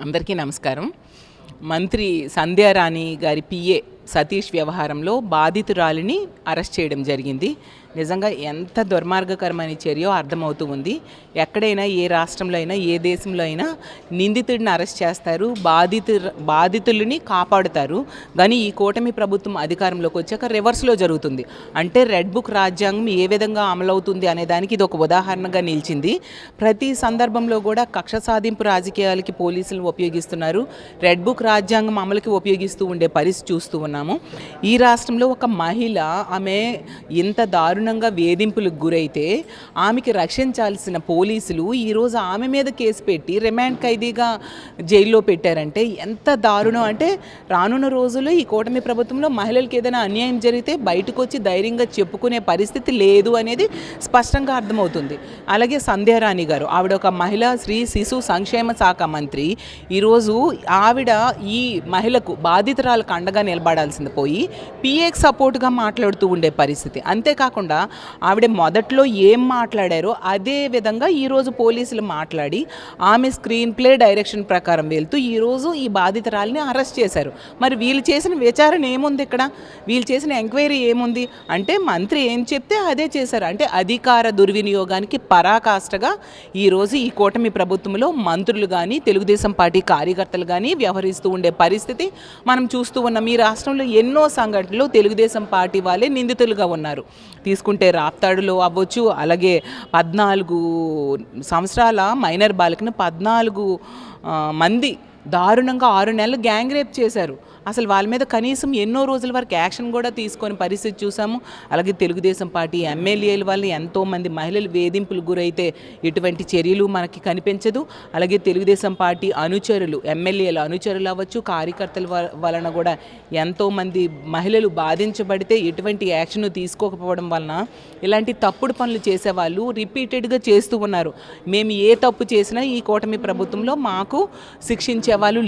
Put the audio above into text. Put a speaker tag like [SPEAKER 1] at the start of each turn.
[SPEAKER 1] అందరికీ నమస్కారం. మంత్రి సంధ్యారాణి గారి పిఏ సతీష్ వ్యవహారంలో బాధితురాలిని అరెస్ట్ చేయడం జరిగింది. నిజంగా ఎంత దుర్మార్గకరమైన చర్యో అర్థమవుతూ ఉంది. ఎక్కడైనా ఏ రాష్ట్రంలో అయినా ఏ దేశంలో అయినా నిందితుడిని అరెస్ట్ చేస్తారు, బాధితులని కాపాడుతారు. కానీ ఈ కూటమి ప్రభుత్వం అధికారంలోకి వచ్చాక రివర్స్లో జరుగుతుంది. అంటే రెడ్ బుక్ రాజ్యాంగం ఏ విధంగా అమలవుతుంది అనే దానికి ఇది ఒక ఉదాహరణగా నిలిచింది. ప్రతి సందర్భంలో కూడా కక్ష సాధింపు రాజకీయాలకి పోలీసులు ఉపయోగిస్తున్నారు. రెడ్ బుక్ రాజ్యాంగం అమలుకి ఉపయోగిస్తూ ఉండే పరిస్థితి చూస్తూ ఉన్నాము. ఈ రాష్ట్రంలో ఒక మహిళ ఆమె ఇంత దారుణంగా వేధింపులకు గురైతే ఆమెకి రక్షించాల్సిన పోలీసులు ఈరోజు ఆమె మీద కేసు పెట్టి రిమాండ్ ఖైదీగా జైల్లో పెట్టారంటే ఎంత దారుణం. అంటే రానున్న రోజుల్లో ఈ కూటమి ప్రభుత్వంలో మహిళలకు ఏదైనా అన్యాయం జరిగితే బయటకు వచ్చి ధైర్యంగా చెప్పుకునే పరిస్థితి లేదు అనేది స్పష్టంగా అర్థమవుతుంది. అలాగే సంధ్యారాణి గారు, ఆవిడ ఒక మహిళా స్త్రీ శిశు సంక్షేమ శాఖ మంత్రి. ఈరోజు ఆవిడ ఈ మహిళకు బాధితురాలకు అండగా నిలబడాల్సింది పోయి పిఏకి సపోర్ట్గా మాట్లాడుతూ ఉండే పరిస్థితి. అంతేకాకుండా ఆవిడ మొదట్లో ఏం మాట్లాడారో అదే విధంగా ఈరోజు పోలీసులు మాట్లాడి ఆమె స్క్రీన్ ప్లే డైరెక్షన్ ప్రకారం వెళ్తూ ఈరోజు ఈ బాధితురాలిని అరెస్ట్ చేశారు. మరి వీళ్ళు చేసిన విచారణ ఏముంది? ఇక్కడ వీళ్ళు చేసిన ఎంక్వైరీ ఏముంది? అంటే మంత్రి ఏం చెప్తే అదే చేశారు. అంటే అధికార దుర్వినియోగానికి పరాకాష్ఠగా ఈరోజు ఈ కూటమి ప్రభుత్వంలో మంత్రులు కానీ తెలుగుదేశం పార్టీ కార్యకర్తలు కానీ వ్యవహరిస్తూ ఉండే పరిస్థితి మనం చూస్తూ ఉన్నాం. ఈ రాష్ట్రంలో ఎన్నో సంఘటనలు తెలుగుదేశం పార్టీ వాళ్ళే నిందితులుగా ఉన్నారు. తీసుకుంటే రాప్తాడులో అవ్వచ్చు, అలాగే 14 సంవత్సరాల మైనర్ బాలికను 14 మంది దారుణంగా 6 నెలలు గ్యాంగ్ రేప్ చేశారు. అసలు వాళ్ళ మీద కనీసం ఎన్నో రోజుల వరకు యాక్షన్ కూడా తీసుకొని పరిస్థితి చూసాము. అలాగే తెలుగుదేశం పార్టీ ఎమ్మెల్యేల వల్ల ఎంతోమంది మహిళలు వేధింపులు గురైతే ఇటువంటి చర్యలు మనకి కనిపించదు. అలాగే తెలుగుదేశం పార్టీ అనుచరులు, ఎమ్మెల్యేల అనుచరులు అవ్వచ్చు, కార్యకర్తల వలన కూడా ఎంతోమంది మహిళలు బాధించబడితే ఎటువంటి యాక్షన్ తీసుకోకపోవడం వలన ఇలాంటి తప్పుడు పనులు చేసేవాళ్ళు రిపీటెడ్గా చేస్తూ ఉన్నారు. మేము ఏ తప్పు చేసినా ఈ కూటమి ప్రభుత్వంలో మాకు శిక్షించేవాళ్ళు